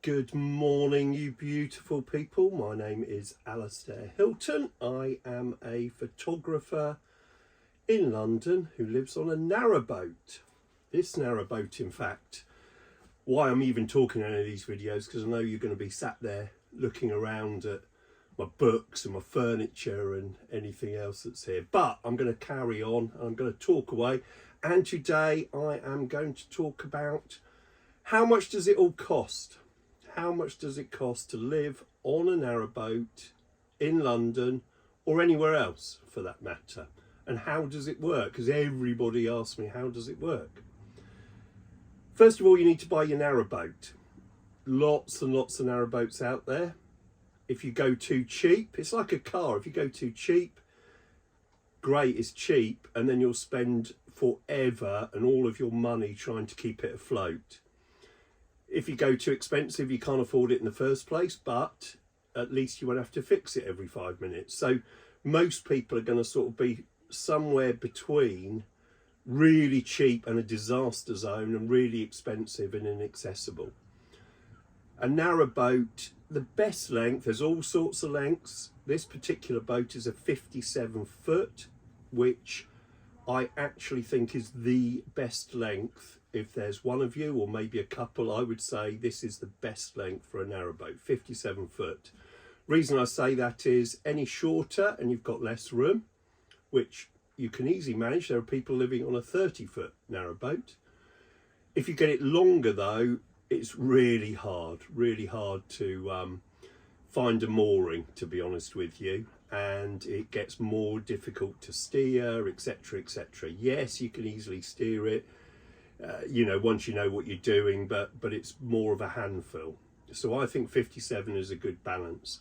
Good morning, you beautiful people. My name is Alistair Hilton. I am a photographer in London who lives on a narrowboat. This narrowboat, in fact, why I'm even talking in any of these videos, because I know you're going to be sat there looking around at my books and my furniture and anything else that's here. But I'm going to carry on. I'm going to talk away. And today I am going to talk about how much does it all cost? How much does it cost to live on a narrowboat in London or anywhere else for that matter? And how does it work? Because everybody asks me, how does it work? First of all, you need to buy your narrowboat. Lots and lots of narrowboats out there. If you go too cheap, it's like a car. If you go too cheap, great, it's cheap, and then you'll spend forever and all of your money trying to keep it afloat. If you go too expensive, you can't afford it in the first place, but at least you won't have to fix it every 5 minutes. So most people are going to sort of be somewhere between really cheap and a disaster zone and really expensive and inaccessible. A narrowboat, the best length, there's all sorts of lengths. This particular boat is a 57 foot, which I actually think is the best length. If there's one of you or maybe a couple, I would say this is the best length for a narrowboat, 57 foot. Reason I say that is any shorter and you've got less room, which you can easily manage. There are people living on a 30 foot narrowboat. If you get it longer though, it's really hard to find a mooring, to be honest with you. And it gets more difficult to steer, etc, etc. Yes, you can easily steer it, once you know what you're doing, but it's more of a handful. So I think 57 is a good balance.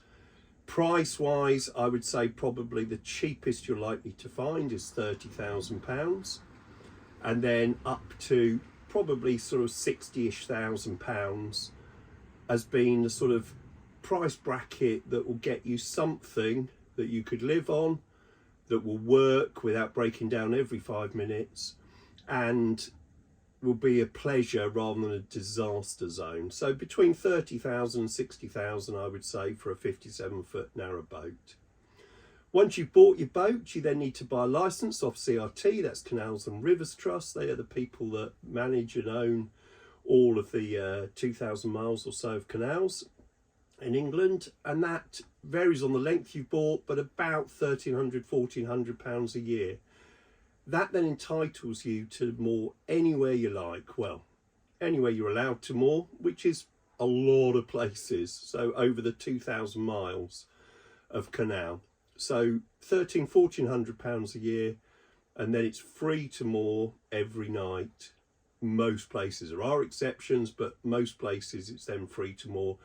Price wise, I would say probably the cheapest you're likely to find is £30,000, and then up to probably sort of 60-ish thousand pounds as being the sort of price bracket that will get you something that you could live on, that will work without breaking down every 5 minutes, and will be a pleasure rather than a disaster zone. So between 30,000 and 60,000, I would say, for a 57 foot narrowboat. Once you've bought your boat, you then need to buy a licence off CRT, that's Canals and Rivers Trust. They are the people that manage and own all of the 2,000 miles or so of canals in England, and that varies on the length you've bought, but about £1,300, £1,400 a year. That then entitles you to moor anywhere you like. Well, anywhere you're allowed to moor, which is a lot of places. So over the 2,000 miles of canal. So £1,300, £1,400 a year, and then it's free to moor every night. Most places, there are exceptions, but most places it's then free to moor.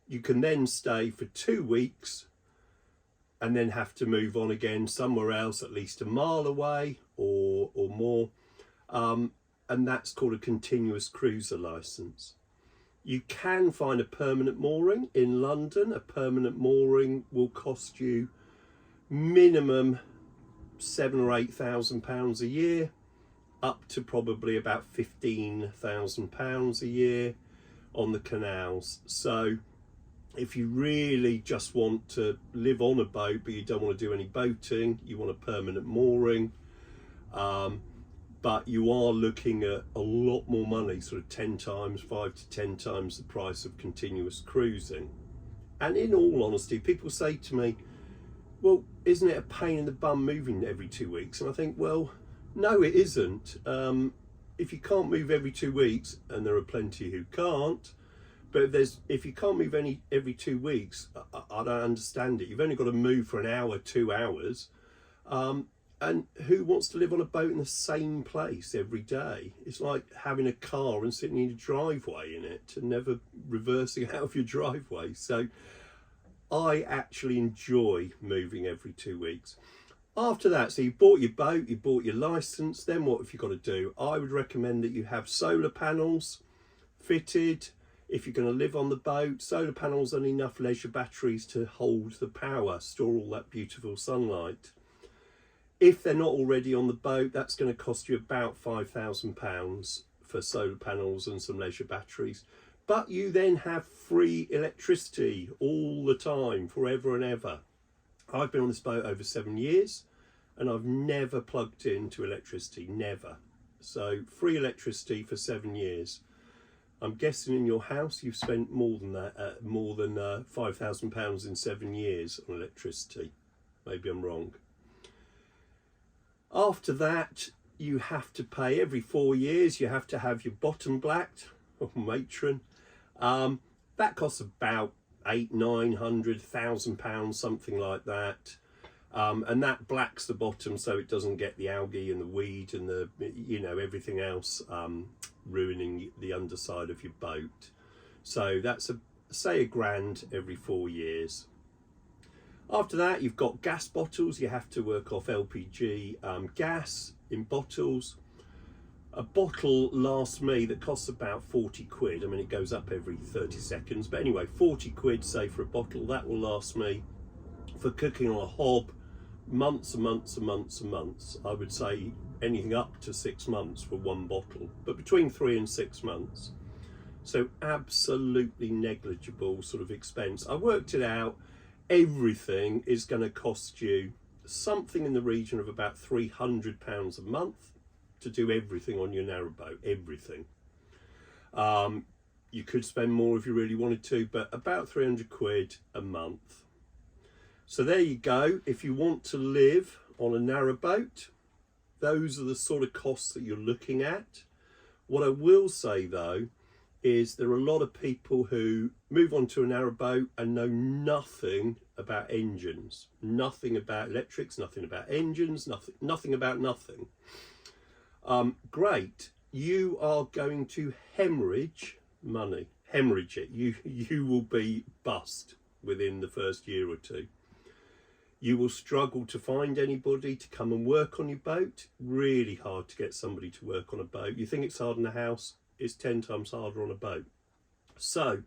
You can then stay for 2 weeks and then have to move on again somewhere else, at least a mile away or more. And that's called a continuous cruiser licence. You can find a permanent mooring in London. A permanent mooring will cost you minimum £7,000 or £8,000 a year, up to probably about £15,000 a year on the canals. So if you really just want to live on a boat but you don't want to do any boating, you want a permanent mooring, but you are looking at a lot more money, sort of 10 times, 5 to 10 times the price of continuous cruising. And in all honesty, people say to me, well, isn't it a pain in the bum moving every 2 weeks? And I think, well, no, it isn't. If you can't move every 2 weeks, and there are plenty who can't, but if you can't move every 2 weeks, I don't understand it. You've only got to move for an hour, 2 hours. And who wants to live on a boat in the same place every day? It's like having a car and sitting in a driveway in it and never reversing out of your driveway. So I actually enjoy moving every 2 weeks. After that, so you bought your boat, you bought your licence, then what have you got to do? I would recommend that you have solar panels fitted. If you're going to live on the boat, solar panels and enough leisure batteries to hold the power, store all that beautiful sunlight. If they're not already on the boat, that's going to cost you about £5,000 for solar panels and some leisure batteries. but you then have free electricity all the time, forever and ever. I've been on this boat over 7 years and I've never plugged into electricity, never. So free electricity for 7 years. I'm guessing in your house you've spent more than that, more than £5,000 in 7 years on electricity. Maybe I'm wrong. After that, you have to pay every 4 years. You have to have your bottom blacked or matron. That costs about £800,000-900,000, something like that. And that blacks the bottom so it doesn't get the algae and the weed and the, you know, everything else ruining the underside of your boat. So that's say £1,000 every 4 years. After that, you've got gas bottles. You have to work off LPG gas in bottles. A bottle lasts me, that costs about 40 quid. I mean, it goes up every 30 seconds. But anyway, 40 quid, say, for a bottle. That will last me, for cooking on a hob, months and months and months and months. I would say anything up to 6 months for one bottle, but between 3 and 6 months. So absolutely negligible sort of expense. I worked it out. Everything is going to cost you something in the region of about £300 a month to do everything on your narrowboat, everything. You could spend more if you really wanted to, but about 300 quid a month. So there you go. If you want to live on a narrowboat, those are the sort of costs that you're looking at. What I will say though, is there are a lot of people who move on to a narrowboat and know nothing about engines, nothing about electrics, nothing about engines, nothing about nothing. Great, you are going to hemorrhage money, hemorrhage it. You will be bust within the first year or two. You will struggle to find anybody to come and work on your boat. Really hard to get somebody to work on a boat. You think it's hard in a house, it's 10 times harder on a boat. So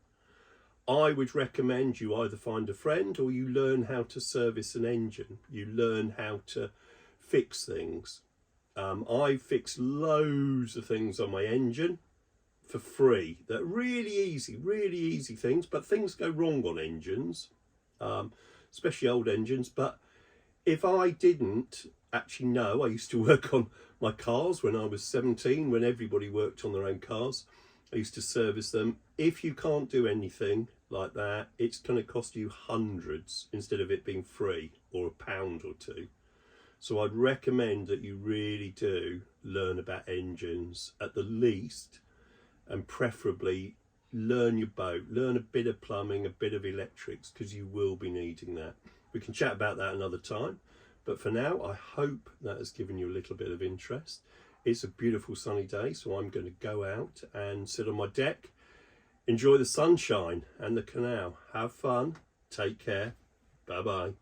I would recommend you either find a friend or you learn how to service an engine. You learn how to fix things. I fixed loads of things on my engine for free. They're really easy things, but things go wrong on engines, especially old engines. But if I didn't actually know, I used to work on my cars when I was 17, when everybody worked on their own cars. I used to service them. If you can't do anything like that, it's going to cost you hundreds instead of it being free or £1 or £2. So I'd recommend that you really do learn about engines at the least, and preferably learn your boat, learn a bit of plumbing, a bit of electrics, because you will be needing that. We can chat about that another time, but for now I hope that has given you a little bit of interest. It's a beautiful sunny day, so I'm going to go out and sit on my deck, enjoy the sunshine and the canal. Have fun, take care, bye bye.